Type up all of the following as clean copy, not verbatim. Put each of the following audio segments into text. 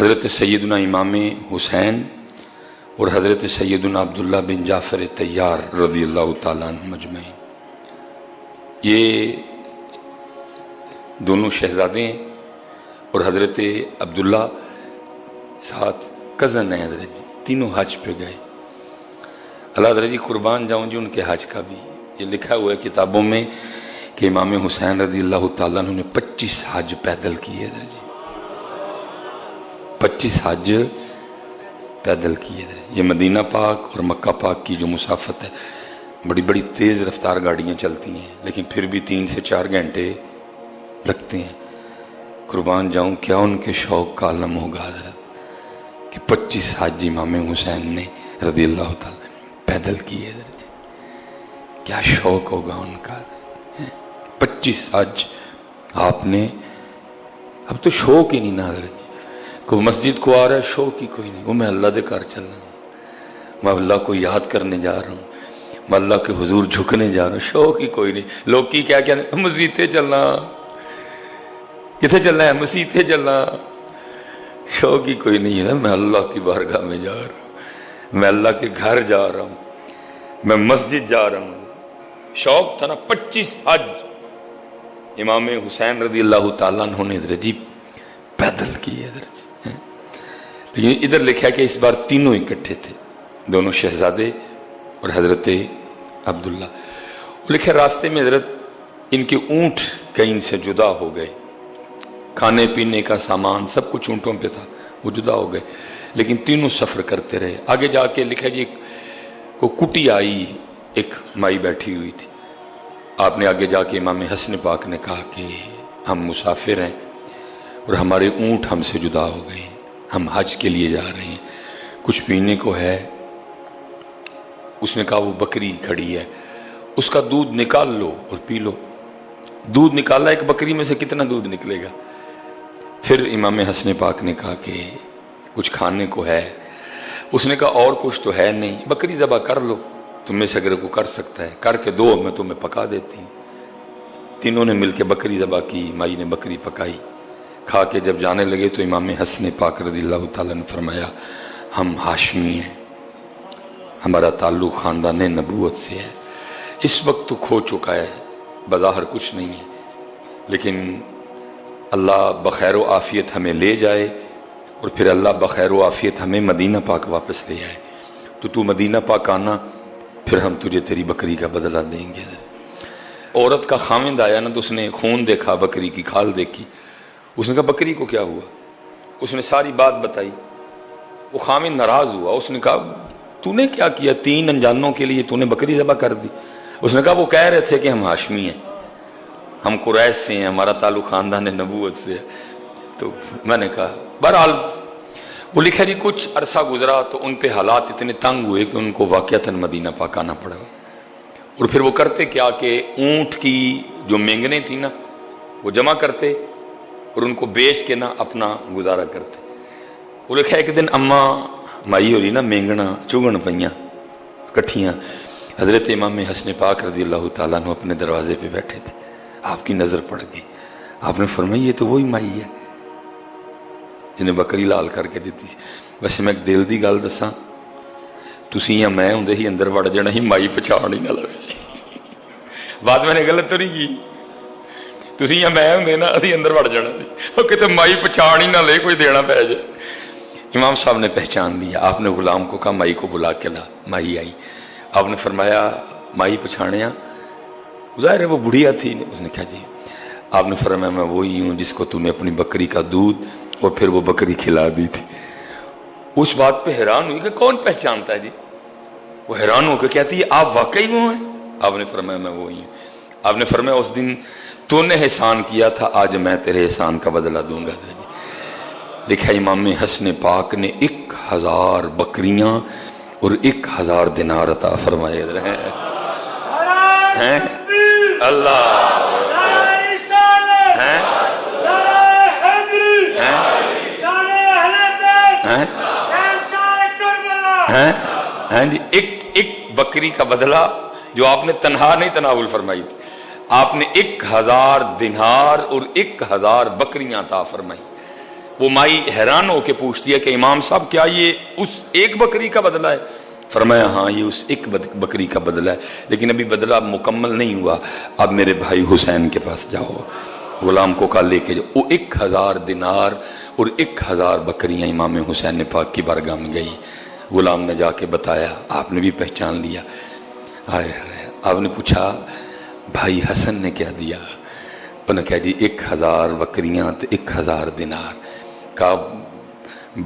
حضرت سیدنا امام حسین اور حضرت سیدنا عبداللہ بن جعفر طیار رضی اللہ تعالیٰ عنہ مجمعین، یہ دونوں شہزادے ہیں اور حضرت عبداللہ ساتھ کزن ہیں حضرت جی، تینوں حج پہ گئے۔ اللہ حضرت جی قربان جاؤں جی ان کے حج کا بھی یہ لکھا ہوا ہے کتابوں میں کہ امام حسین رضی اللہ تعالیٰ عنہ نے 25 حج پیدل کیے حضرت جی، 25 حج پیدل کیے حضرت۔ یہ مدینہ پاک اور مکہ پاک کی جو مسافت ہے، بڑی بڑی تیز رفتار گاڑیاں چلتی ہیں لیکن پھر بھی 3 سے 4 گھنٹے لگتے ہیں۔ قربان جاؤں کیا ان کے شوق کا عالم ہوگا حضرت کہ 25 حج امام حسین نے رضی اللہ تعالیٰ پیدل کیے حضرت، کیا شوق ہوگا ان کا۔ 25 حج آپ نے، اب تو شوق ہی نہیں نا حضرت جی، کوئی مسجد کو آ رہا ہے شوق ہی کوئی نہیں، وہ میں اللہ دے کر چل رہا ہوں، میں اللہ کو یاد کرنے جا رہا ہوں، میں اللہ کے حضور جھکنے جا رہا ہوں، شوق ہی کوئی نہیں۔ لوگ کی کیا کہنے، مسجد تے چلنا، کتنے چلنا ہے، مسجد تے چلنا، شوق ہی کوئی نہیں ہے۔ میں اللہ کی بارگاہ میں جا رہا ہوں، میں اللہ کے گھر جا رہا ہوں، میں مسجد جا رہا ہوں۔ شوق تھا نا۔ 25 حج امام حسین رضی اللہ تعالیٰ عنہ نے حضرت جی پیدل کیے حضرت جی۔ لیکن ادھر لکھا ہے کہ اس بار تینوں اکٹھے تھے، دونوں شہزادے اور حضرت عبداللہ۔ وہ لکھا راستے میں حضرت ان کے اونٹ کہیں سے جدا ہو گئے، کھانے پینے کا سامان سب کچھ اونٹوں پہ تھا، وہ جدا ہو گئے، لیکن تینوں سفر کرتے رہے۔ آگے جا کے لکھا جی کو کٹی آئی، ایک مائی بیٹھی ہوئی تھی۔ آپ نے آگے جا کے امام حسن پاک نے کہا کہ ہم مسافر ہیں اور ہمارے اونٹ ہم سے جدا ہو گئے، ہم حج کے لیے جا رہے ہیں، کچھ پینے کو ہے؟ اس نے کہا وہ بکری کھڑی ہے، اس کا دودھ نکال لو اور پی لو۔ دودھ نکالا، ایک بکری میں سے کتنا دودھ نکلے گا؟ پھر امام حسن پاک نے کہا کہ کچھ کھانے کو ہے؟ اس نے کہا اور کچھ تو ہے نہیں، بکری ذبح کر لو، تم میں سے اگر کو کر سکتا ہے کر کے دو، میں تمہیں پکا دیتی ہوں۔ تینوں نے مل کے بکری ذبح کی، مائی نے بکری پکائی، کھا کے جب جانے لگے تو امام حسن پاک رضی اللہ تعالیٰ نے فرمایا ہم ہاشمی ہیں، ہمارا تعلق خاندان نبوت سے ہے۔ اس وقت تو کھو چکا ہے، بظاہر کچھ نہیں ہے، لیکن اللہ بخیر و عافیت ہمیں لے جائے اور پھر اللہ بخیر و عافیت ہمیں مدینہ پاک واپس لے آئے، تو مدینہ پاک آنا، پھر ہم تجھے تیری بکری کا بدلہ دیں گے۔ عورت کا خاوند آیا نا تو اس نے خون دیکھا، بکری کی کھال دیکھی، اس نے کہا بکری کو کیا ہوا؟ اس نے ساری بات بتائی، وہ خاوند ناراض ہوا، اس نے کہا تو نے کیا کیا، 3 انجانوں کے لیے تو نے بکری ذبح کر دی؟ اس نے کہا وہ کہہ رہے تھے کہ ہم ہاشمی ہیں، ہم قریش سے ہیں، ہمارا تعلق خاندان نبوت سے ہے۔ تو میں نے کہا بہرحال وہ لکھا جی کچھ عرصہ گزرا تو ان پہ حالات اتنے تنگ ہوئے کہ ان کو واقعتاً مدینہ پاک آنا پڑا، اور پھر وہ کرتے کیا کہ اونٹ کی جو مینگنیں تھیں نا وہ جمع کرتے اور ان کو بیچ کے نا اپنا گزارا کرتے۔ وہ لکھا ایک دن اماں مائی ہو رہی نا مینگنا چگن پئیاں کٹھیاں، حضرت امام حسن پاک رضی اللہ تعالیٰ عنہ اپنے دروازے پہ بیٹھے تھے، آپ کی نظر پڑ گئی، آپ نے فرمایا یہ تو وہی مائی ہے جنہیں بکری لال کر کے دیتی۔ ویسے میں ایک دل دی گل دساں، تسی یا میں ہوندے ہی اندر وڑ جانا ہی، مائی پچھاڑ ہی نہ لگے، بات میں نے غلط تو نہیں کی، تسی یا میں ہوندے نا ابھی اندر وڑ جانا سی، وہ کہتے مائی پچھاڑ ہی نہ لے، کوئی دینا پہ جائے۔ امام صاحب نے پہچان لیا، آپ نے غلام کو کہا مائی کو بلا کے لا، مائی آئی، آپ نے فرمایا مائی پچھاڑیا؟ ظاہر ہے وہ بڑھیا تھی، اس نے کہا جی۔ آپ نے فرمایا میں وہی ہوں جس کو تم نے اپنی بکری کا دودھ اور پھر وہ بکری کھلا دی تھی۔ اس بات پہ حیران ہوئی کہ کون پہچانتا ہے جی؟ وہ حیران ہو کے کہتی ہے آپ واقعی وہ ہیں؟ آپ نے فرمایا میں وہی ہوں۔ آپ نے فرمایا اس دن تو نے احسان کیا تھا، آج میں تیرے احسان کا بدلہ دوں گا۔ لکھا امام حسن پاک نے 1000 بکریاں اور 1000 دینار عطا فرمائے ہیں۔ اللہ جی، ایک بکری کا بدلہ جو آپ نے تنہا نہیں تناول فرمائی تھی، آپ نے 1000 دینار اور 1000 بکریاں عطا فرمائی۔ وہ مائی حیران ہو کے پوچھتی ہے کہ امام صاحب کیا یہ اس ایک بکری کا بدلہ ہے؟ فرمایا ہاں یہ اس ایک بکری کا بدلہ ہے، لیکن ابھی بدلہ مکمل نہیں ہوا، اب میرے بھائی حسین کے پاس جاؤ، غلام کو کہا لے کے جاؤ۔ وہ 1000 دینار اور 1000 بکریاں امام حسین پاک کی بارگاہ میں گئی۔ غلام نے جا کے بتایا، آپ نے بھی پہچان لیا۔ ہائے ہائے، آپ نے پوچھا بھائی حسن نے کیا دیا؟ انہوں نے کہا جی 1000 بکریاں تو 1000 دینار۔ کہا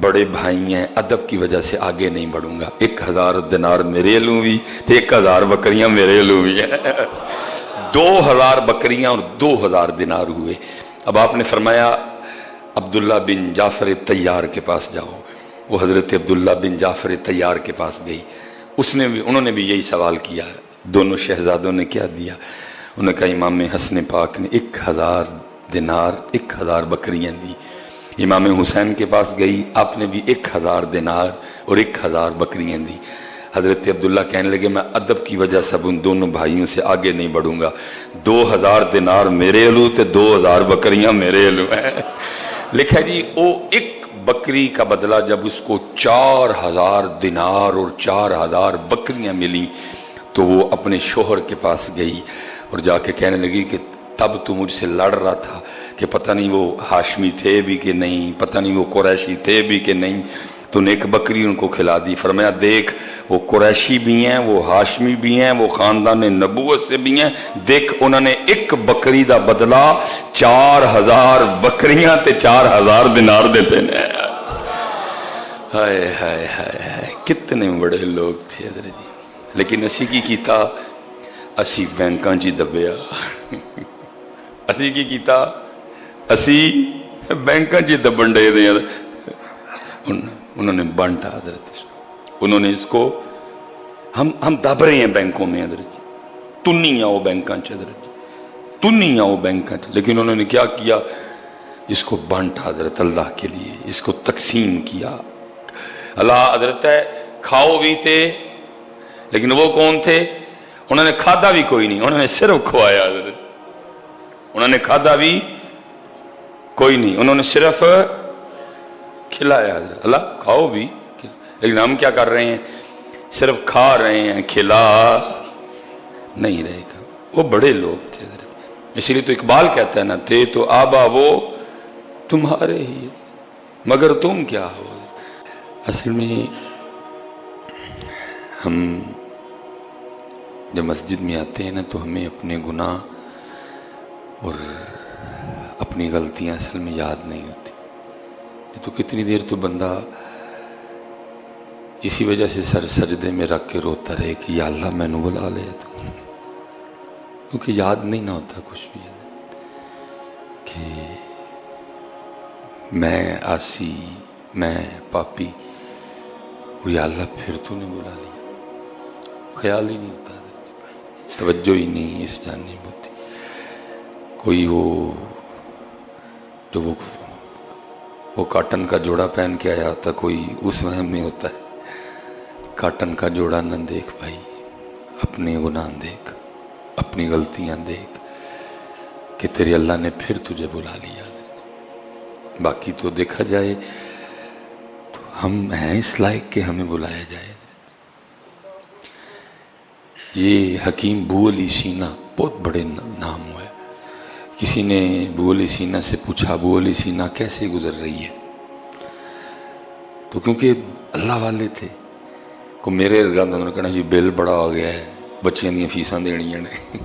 بڑے بھائی ہیں، ادب کی وجہ سے آگے نہیں بڑھوں گا، 1000 دینار میرے لوں بھی تو 1000 بکریاں میرے لوں بھی ہیں۔ 2000 بکریاں اور 2000 دینار ہوئے۔ اب آپ نے فرمایا عبداللہ بن جعفر طیار کے پاس جاؤ۔ وہ حضرت عبداللہ بن جعفر طیار کے پاس گئی، انہوں نے بھی یہی سوال کیا، دونوں شہزادوں نے کیا دیا؟ انہوں نے کہا امام حسن پاک نے 1000 دینار 1000 بکریاں دی۔ امام حسین کے پاس گئی، آپ نے بھی 1000 دینار اور 1000 بکریاں دی۔ حضرت عبداللہ کہنے لگے میں ادب کی وجہ سے ان دونوں بھائیوں سے آگے نہیں بڑھوں گا، 2000 دینار میرے علو تے 2000 بکریاں میرے علو ہیں۔ لکھا جی وہ ایک بکری کا بدلہ جب اس کو 4000 دینار اور 4000 بکریاں ملی تو وہ اپنے شوہر کے پاس گئی اور جا کے کہنے لگی کہ تب تو مجھ سے لڑ رہا تھا کہ پتہ نہیں وہ ہاشمی تھے بھی کہ نہیں، پتہ نہیں وہ قریشی تھے بھی کہ نہیں، تو نے ایک بکری ان کو کھلا دی۔ فرمایا دیکھ وہ قریشی بھی ہیں، وہ ہاشمی بھی ہیں، وہ خاندان نبوت سے بھی ہیں، دیکھ انہوں نے ایک بکری دا بدلہ 4000 بکریاں تے 4000 دینار دیتے ہیں۔ ہائے ہائے ہائے، کتنے بڑے لوگ تھے حضرت جی۔ لیکن اسی کی کیتا، اسی بینکاں جی دبیا، اسی کی کیتا، اسی بینکاں جی دبن ڈے دیں۔ انہوں نے بانٹا حضرت، انہوں نے اس کو، ہم دب رہے ہیں بینکوں میں حضرت جی، تنی آؤ بینکاں چ حضرت جی، تنی آؤ بینکاں چ، لیکن انہوں نے کیا کیا؟ اس کو بانٹا حضرت اللہ کے لیے، اس کو تقسیم کیا۔ اللہ حضرت ہے کھاؤ بھی تھے، لیکن وہ کون تھے؟ انہوں نے کھادا بھی کوئی نہیں، انہوں نے صرف کھوایا حضرت، انہوں نے کھادا بھی کوئی نہیں، انہوں نے صرف کھلایا حضرت۔ اللہ کھاؤ بھی، لیکن ہم کیا کر رہے ہیں؟ صرف کھا رہے ہیں، کھلا نہیں رہے گا۔ وہ بڑے لوگ تھے حضرت، اسی لیے تو اقبال کہتا ہے نا، تھے تو آبا وہ تمہارے ہی مگر تم کیا ہو۔ اصل میں ہم جب مسجد میں آتے ہیں نا تو ہمیں اپنے گناہ اور اپنی غلطیاں اصل میں یاد نہیں ہوتی، تو کتنی دیر تو بندہ اسی وجہ سے سر سجدے میں رکھ کے روتا رہے کہ یا اللہ میں نے بلا لے، تو کیونکہ یاد نہیں نہ ہوتا کچھ بھی کہ میں آسی، میں پاپی، یا اللہ پھر تو نے بلا لیا، خیال ہی نہیں ہوتا، توجہ ہی نہیں اس جانب ہوتی۔ کوئی وہ جو وہ کاٹن کا جوڑا پہن کے آیا ہوتا، کوئی اس وہم میں ہوتا ہے کاٹن کا جوڑا نہ دیکھ بھائی، اپنے گناہ دیکھ، اپنی غلطیاں دیکھ کہ تیرے اللہ نے پھر تجھے بلا لیا۔ باقی تو دیکھا جائے تو ہم ہیں اس لائق کہ ہمیں بلایا جائے۔ یہ حکیم ابو علی سینہ بہت بڑے نام ہوئے۔ کسی نے ابو علی سینہ سے پوچھا ابو علی سینہ کیسے گزر رہی ہے؟ تو کیونکہ اللہ والے تھے، کو میرے انہوں نے کہنا جی بل بڑا ہو گیا ہے، بچیاں دیا فیساں دینیاں نے۔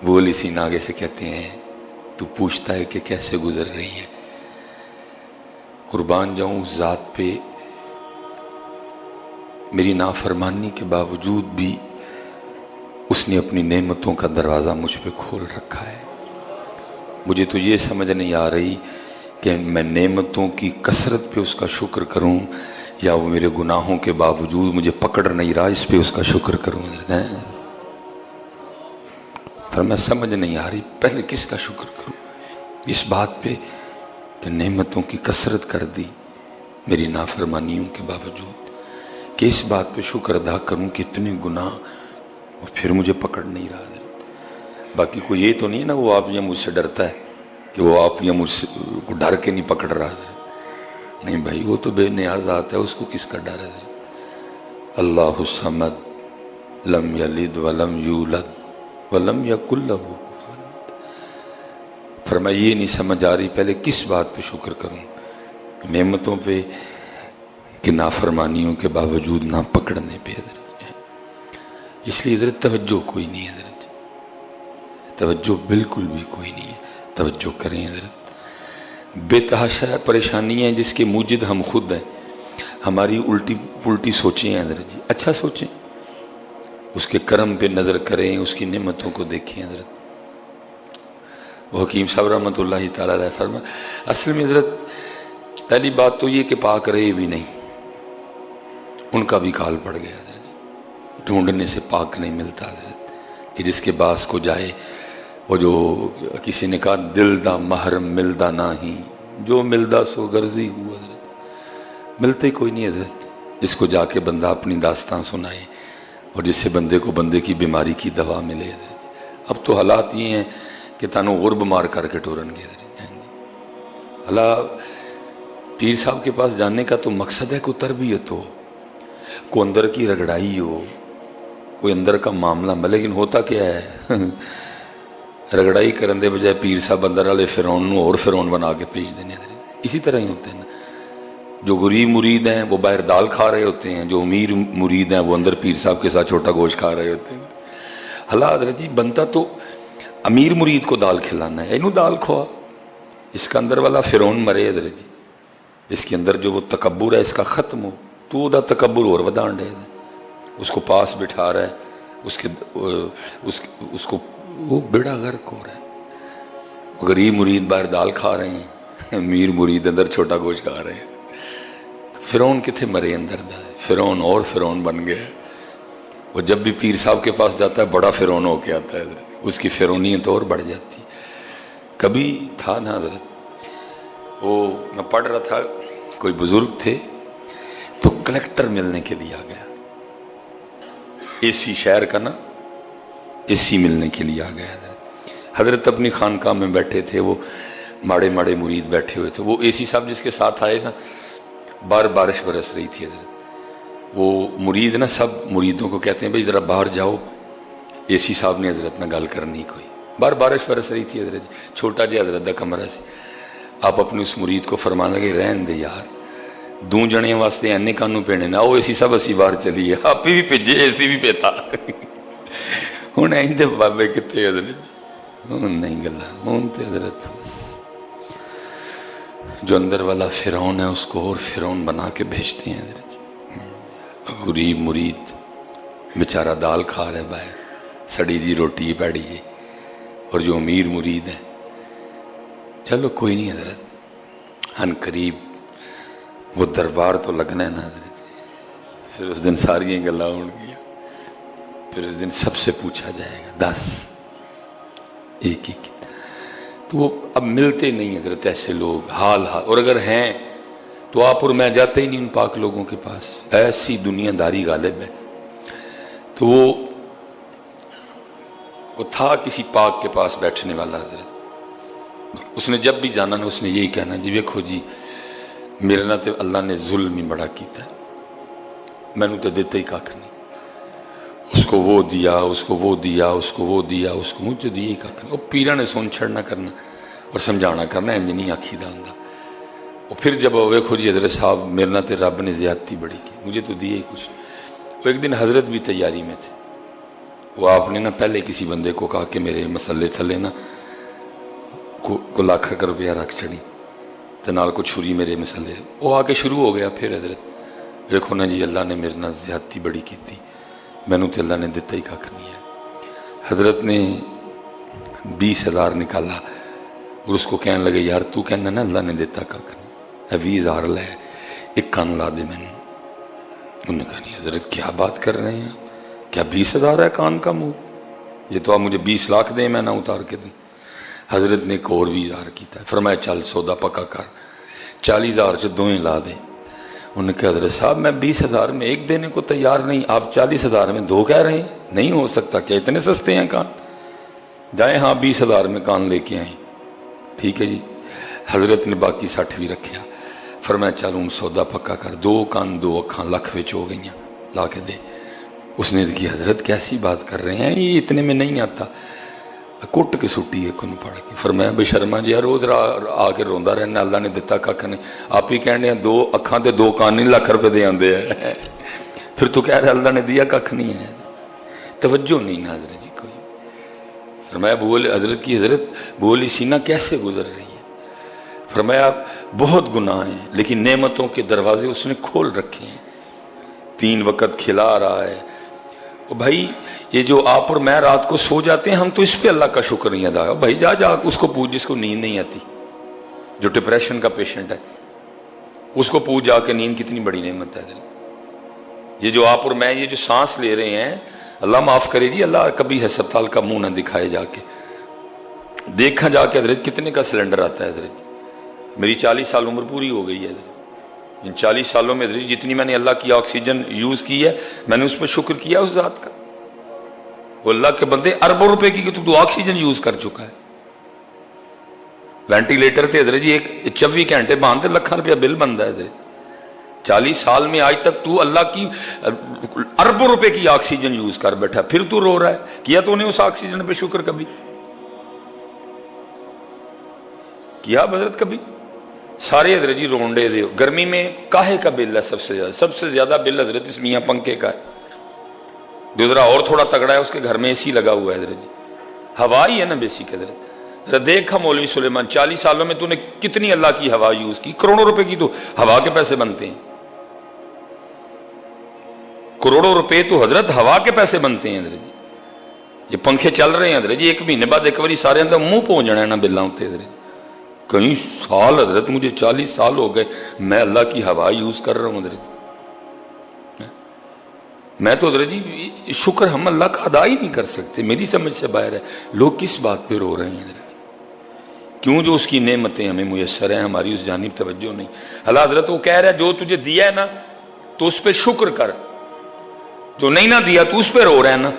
ابو علی سینہ آگے سے کہتے ہیں تو پوچھتا ہے کہ کیسے گزر رہی ہے؟ قربان جاؤں اس ذات پہ، میری نافرمانی کے باوجود بھی اس نے اپنی نعمتوں کا دروازہ مجھ پہ کھول رکھا ہے۔ مجھے تو یہ سمجھ نہیں آ رہی کہ میں نعمتوں کی کثرت پہ اس کا شکر کروں یا وہ میرے گناہوں کے باوجود مجھے پکڑ نہیں رہا اس پہ اس کا شکر کروں۔ پر میں سمجھ نہیں آ رہی پہلے کس کا شکر کروں؟ اس بات پہ کہ نعمتوں کی کثرت کر دی میری نافرمانیوں کے باوجود، کہ اس بات پہ شکر ادا کروں کہ اتنے گناہ اور پھر مجھے پکڑ نہیں رہا۔ باقی کوئی یہ تو نہیں ہے نا وہ آپ یہ مجھ سے ڈرتا ہے کہ وہ آپ یا مجھ سے کو ڈر کے نہیں پکڑ رہا حضرت. نہیں بھائی، وہ تو بے نیاز ذات ہے، اس کو کس کا ڈر ہے حضرت. اللہ الصمد لم یلد ولم یولد ولم یکن لہ کفوا احد. فرمایا یہ نہیں سمجھ آ رہی پہلے کس بات پہ شکر کروں، نعمتوں پہ کہ نافرمانیوں کے باوجود نہ پکڑنے پہ حضرت. اس لیے حضرت توجہ کوئی نہیں ہے حضرت، توجہ بالکل بھی کوئی نہیں ہے. توجہ کریں حضرت. بے تحاشا پریشانی ہے جس کے موجد ہم خود ہیں. ہماری الٹی پلٹی سوچیں ہیں حضرت جی. اچھا سوچیں، اس کے کرم پہ نظر کریں، اس کی نعمتوں کو دیکھیں حضرت. وہ حکیم صاحب رحمۃ اللہ تعالیٰ علیہ فرمائے اصل میں حضرت پہلی بات تو یہ کہ پاک رہے بھی نہیں، ان کا بھی کال پڑ گیا حضرت. ڈھونڈنے سے پاک نہیں ملتا حضرت کہ جس کے باس کو جائے. وہ جو کسی نے کہا دل دا محرم ملدا نہیں، جو ملدا سو غرضی ہوا حضرت. ملتے کوئی نہیں حضرت جس کو جا کے بندہ اپنی داستان سنائے اور جس سے بندے کو بندے کی بیماری کی دوا ملے حضرت. اب تو حالات یہ ہیں کہ تانوں غرب مار کر کے ٹورن گے حضرت. اللہ پیر صاحب کے پاس جانے کا تو مقصد ہے کوئی تربیت ہو، کوئی اندر کی رگڑائی ہو، کوئی اندر کا معاملہ. لیکن ہوتا کیا ہے رگڑائی کرن دے بجائے پیر صاحب اندر والے فرعون نو اور فرعون بنا کے بھیج دینے. اسی طرح ہی ہوتے ہیں نا. جو غریب مرید ہیں وہ باہر دال کھا رہے ہوتے ہیں، جو امیر مرید ہیں وہ اندر پیر صاحب کے ساتھ چھوٹا گوشت کھا رہے ہوتے ہیں. اللہ حضرت جی بنتا تو امیر مرید کو دال کھلانا ہے، انہوں دال کھوا. اس کا اندر والا فرعون مرے حضرت جی. اس کے اندر جو وہ تکبر ہے اس کا ختم ہو. تو دا تکبر اور ودان دے، اس کو پاس بٹھا رہا ہے، اس کو وہ بیڑا غرق ہو رہا ہے. غریب مرید باہر دال کھا رہے ہیں، امیر مرید اندر چھوٹا گوشت کھا رہے ہیں. فرعون کتنے مرے اندر دا، فرعون اور فرعون بن گیا. وہ جب بھی پیر صاحب کے پاس جاتا ہے بڑا فرعون ہو کے آتا ہے حضرت. اس کی فرعونیت اور بڑھ جاتی. کبھی تھا نا حضرت، وہ میں پڑھ رہا تھا، کوئی بزرگ تھے تو کلیکٹر ملنے کے لیے آ گیا. اے سی شہر کا نا اے سی ملنے کے لیے آ گیا حضرت. حضرت اپنی خانقاہ میں بیٹھے تھے، وہ ماڑے ماڑے مرید بیٹھے ہوئے تھے. وہ اے سی صاحب جس کے ساتھ آئے نا، بارش برس رہی تھی حضرت. وہ مرید نا سب مریدوں کو کہتے ہیں بھائی ذرا باہر جاؤ، اے سی صاحب نے حضرت نہ گل کرنی کوئی. بارش برس رہی تھی حضرت. چھوٹا جہا حضرت دا کمرہ سی. آپ اپنے اس مرید کو فرمان لگے رہن دے یار، دو جنے واسطے اینے کانوں پینے نہ. وہ اے سی صاحب اسی باہر چلیے، آپ بھی بھیجے اے سی بھی پیتا. ہوں ایندے بابے کتے حضرت ہوں نہیں گلا ہوں تے حضرت. جو اندر والا فرعون ہے اس کو اور فرعون بنا کے بھیجتے ہیں حضرت. غریب مرید بیچارہ دال کھا رہے باہر، سڑی دی روٹی پیڑی جی. اور جو امیر مرید ہے چلو کوئی نہیں حضرت، ہن قریب وہ دربار تو لگنا ہے نا حضرت. پھر اس دن ساری گلاں ہون گیا. پھر اس دن سب سے پوچھا جائے گا 10 ایک ایک. تو وہ اب ملتے نہیں حضرت ایسے لوگ حال. اور اگر ہیں تو آپ اور میں جاتے ہی نہیں ان پاک لوگوں کے پاس. ایسی دنیا داری غالب ہے. تو وہ تھا کسی پاک کے پاس بیٹھنے والا حضرت. اس نے جب بھی جانا نا اس نے یہی کہنا جی ویکھو جی میرے نہ تو اللہ نے ظلم ہی بڑا کیتا ہے، میں نے تو دیتا ہی کاکھ نہیں. اس کو وہ دیا، اس کو وہ دیا، اس کو وہ دیا، اس کو مجھے دیے ہی کاکھ نہیں. وہ پیرا نے سن چھڑنا کرنا اور سمجھانا کرنا انج نہیں آکھی دا ہوندا. اور پھر جب ویکھو جی حضرت صاحب میرے نہ تو رب نے زیادتی بڑی کی، مجھے تو دیے ہی کچھ. وہ ایک دن حضرت بھی تیاری میں تھے. وہ آپ نے نا پہلے کسی بندے کو کہا کہ میرے مسئلے تھلے نا کو لاکھ روپیہ رکھ چڑی تو نال کو چھری میرے مسئلے. وہ آ کے شروع ہو گیا. پھر حضرت دیکھو نا جی اللہ نے میرے نہ زیادتی بڑی کی تھی، میں نے تو اللہ نے دیتا ہی کاکھ نہیں ہے. حضرت نے 20,000 نکالا اور اس کو کہنے لگے یار تو کہنا نا اللہ نے دیتا کاکھ نہیں، 20,000 لے ایک کان لا دے میں نے. انہوں نے کہا نہیں حضرت کیا بات کر رہے ہیں، کیا 20,000 ہے کان کا منہ؟ یہ تو آپ مجھے 20 لاکھ دیں میں نہ اتار کے دوں. حضرت نے ایک اور 20,000 کیتا ہے. فرمایا چل سودا پکا کر 40,000 سے دوئیں لا دے. انہوں نے کہا حضرت صاحب میں 20,000 میں ایک دینے کو تیار نہیں، آپ 40,000 میں 2 کہہ رہے ہیں، نہیں ہو سکتا. کیا اتنے سستے ہیں کان؟ جائیں ہاں 20,000 میں کان لے کے آئیں. ٹھیک ہے جی. حضرت نے باقی 60 بھی رکھیا. فرمایا چل ہوں سودا پکا کر, 2 کان 2 اکھاں لکھ وچ ہو گئیاں, لا کے دے. اس نے کی حضرت کیسی بات کر رہے ہیں, یہ اتنے میں نہیں آتا. کٹ کے سٹی ہے کن پڑھ کے. فرمایا بے شرما جی روز آ کے روندا رہنا, اللہ نے دتا کھ نے, آپ ہی کہنے ہیں 2 اکھاں تے 2 کان نہیں لاکھ روپے دے آندے ہیں, پھر تو کہہ رہے اللہ نے دیا کھ نہیں ہے. توجہ نہیں نا حضرت جی کوئی. فرمایا بول حضرت کی حضرت بولی سینہ کیسے گزر رہی ہے. فرمایا بہت گناہ ہیں لیکن نعمتوں کے دروازے اس نے کھول رکھے ہیں, 3 وقت کھلا رہا ہے. بھائی یہ جو آپ اور میں رات کو سو جاتے ہیں, ہم تو اس پہ اللہ کا شکر نہیں ادا. بھائی جا اس کو پوچھ جس کو نیند نہیں آتی, جو ڈپریشن کا پیشنٹ ہے, اس کو پوچھ جا کے نیند کتنی بڑی نعمت ہے. یہ جو آپ اور میں یہ جو سانس لے رہے ہیں, اللہ معاف کرے جی, اللہ کبھی ہسپتال کا منہ نہ دکھائے, جا کے دیکھا جا کے حضرت کتنے کا سلنڈر آتا ہے. حضرت میری 40 سال عمر پوری ہو گئی ہے حضرت. ان 40 سالوں میں حضرت جتنی میں نے اللہ کی آکسیجن یوز کی ہے, میں نے اس پہ شکر کیا اس ذات کا. وہ اللہ کے بندے اربوں روپے کی کہ تو آکسیجن یوز کر چکا ہے. وینٹیلیٹر تھے حضرت جی, ایک 24 گھنٹے باندھتے لکھاں روپیہ بل بنتا ہے حضرت. 40 سال میں آج تک تو اللہ کی اربوں روپے کی آکسیجن یوز کر بیٹھا, پھر تو رو رہا ہے. کیا تو نے اس آکسیجن پہ شکر کبھی کیا حضرت کبھی؟ سارے حضرت جی رونڈے دے. گرمی میں کاہے کا بل ہے سب سے زیادہ بل حضرت اس میاں پنکھے کا ہے. جو ذرا اور تھوڑا تگڑا ہے اس کے گھر میں اسی لگا ہوا ہے حضرت جی, ہوا ہی ہے نا بیسک. حضرت ذرا دیکھا مولوی سلیمان 40 سالوں میں تو نے کتنی اللہ کی ہوا یوز کی. کروڑوں روپے کی تو ہوا کے پیسے بنتے ہیں, کروڑوں روپے تو حضرت ہوا کے پیسے بنتے ہیں حضرت جی. یہ پنکھے چل رہے ہیں حضرت جی, 1 مہینے بعد ایک باری سارے اندر منہ پہنچ جانا ہے نا بلاں ہوتے حضرت. کئی سال حضرت, مجھے 40 سال ہو گئے میں اللہ کی ہوا یوز کر رہا ہوں حضرت. میں تو حضرت جی شکر ہم اللہ کا ادا ہی نہیں کر سکتے, میری سمجھ سے باہر ہے. لوگ کس بات پہ رو رہے ہیں حضرت, کیوں جو اس کی نعمتیں ہمیں میسر ہیں ہماری اس جانب توجہ نہیں. اللہ حضرت وہ کہہ رہا ہے جو تجھے دیا ہے نا تو اس پہ شکر کر, جو نہیں نہ دیا تو اس پہ رو رہا ہے نا.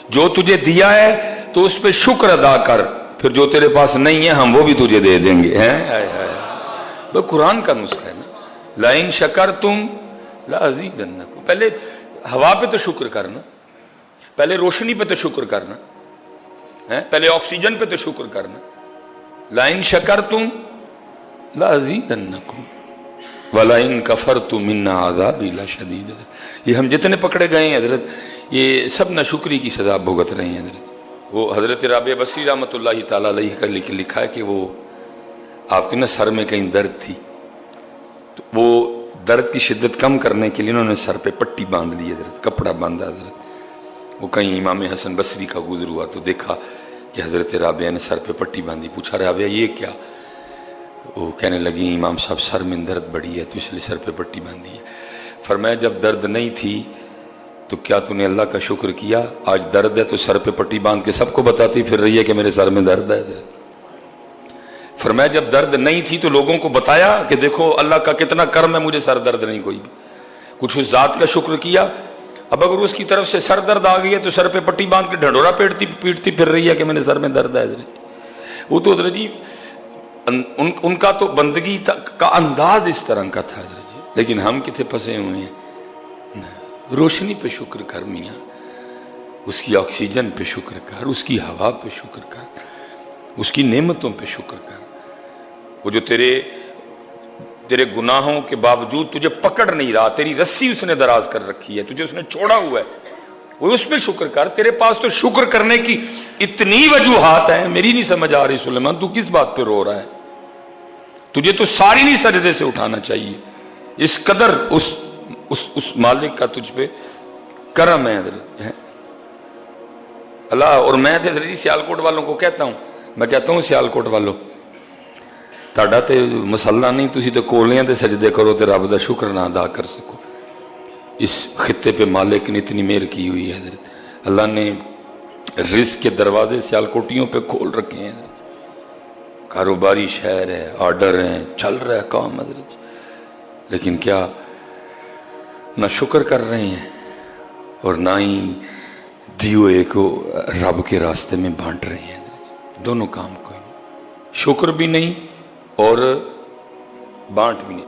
جو تجھے دیا ہے تو اس پہ شکر ادا کر, پھر جو تیرے پاس نہیں ہے ہم وہ بھی تجھے دے دیں گے. وہ قرآن کا نسخہ ہے نا, لَإِن شَكَرْتُمْ لَأَزِيدَنَّكُمْ. پہلے ہوا پہ تو شکر کرنا, پہلے روشنی پہ تو شکر کرنا, پہلے آکسیجن پہ تو شکر کرنا. لَإِن شَكَرْتُمْ لَأَزِيدَنَّكُمْ وَلَإِن كَفَرْتُمْ إِنَّ عَذَابِي لَشَدِيدٌ. یہ ہم جتنے پکڑے گئے ہیں حضرت, یہ سب ناشکری کی سزا بھگت رہے ہیں حضرت. وہ حضرت رابعہ بصری رحمۃ اللہ تعالیٰ علیہ کا لکھا ہے کہ وہ آپ کے نا سر میں کہیں درد تھی, تو وہ درد کی شدت کم کرنے کے لیے انہوں نے سر پہ پٹی باندھ لی حضرت, کپڑا باندھا حضرت. وہ کہیں امام حسن بصری کا گزر ہوا تو دیکھا کہ حضرت رابعہ نے سر پہ پٹی باندھی. پوچھا رابعہ یہ کیا؟ وہ کہنے لگی امام صاحب سر میں درد بڑی ہے تو اس لیے سر پہ پٹی باندھی ہے. فرمایا جب درد نہیں تھی تو کیا تو نے اللہ کا شکر کیا؟ آج درد ہے تو سر پہ پٹی باندھ کے سب کو بتاتی پھر رہی ہے کہ میرے سر میں درد ہے. فرمایا جب درد نہیں تھی تو لوگوں کو بتایا کہ دیکھو اللہ کا کتنا کرم ہے, مجھے سر درد نہیں کوئی بھی. کچھ اس ذات کا شکر کیا. اب اگر اس کی طرف سے سر درد آ گئی ہے تو سر پہ پٹی باندھ کے ڈھنڈورا پیٹتی پھر رہی ہے کہ میرے سر میں درد ہے. وہ تو حضرت جی ان کا تو بندگی کا انداز اس طرح کا تھا حضرت جی, لیکن ہم کتنے پھنسے ہوئے ہیں. روشنی پہ شکر کر میاں, اس کی آکسیجن پہ شکر کر, اس کی ہوا پہ شکر کر, اس کی نعمتوں پہ شکر کر. وہ جو تیرے گناہوں کے باوجود تجھے پکڑ نہیں رہا, تیری رسی اس نے دراز کر رکھی ہے, تجھے اس نے چھوڑا ہوا ہے, وہ اس پہ شکر کر. تیرے پاس تو شکر کرنے کی اتنی وجوہات ہیں, میری نہیں سمجھ آ رہی سلیمان تو کس بات پہ رو رہا ہے. تجھے تو ساری نہیں سجدے سے اٹھانا چاہیے, اس قدر اس مالک کا تجھ پہ کرم ہے حضرت. اللہ اور میں حضرت سیالکوٹ والوں کو کہتا ہوں, میں کہتا ہوں سیالکوٹ والوں تہاڈا تے مسئلہ نہیں, تسی تے کولیاں تے سجدے کرو تے رب دا شکر نہ ادا کر سکو. اس خطے پہ مالک نے اتنی مہر کی ہوئی ہے حضرت. اللہ نے رزق کے دروازے سیالکوٹیوں پہ کھول رکھے ہیں حضرت. کاروباری شہر ہے, آرڈر ہیں, چل رہا ہے کام حضرت, لیکن کیا نہ شکر کر رہے ہیں اور نہ ہی دیوئے کو رب کے راستے میں بانٹ رہے ہیں. دونوں کام کوئی نہیں. شکر بھی نہیں اور بانٹ بھی نہیں.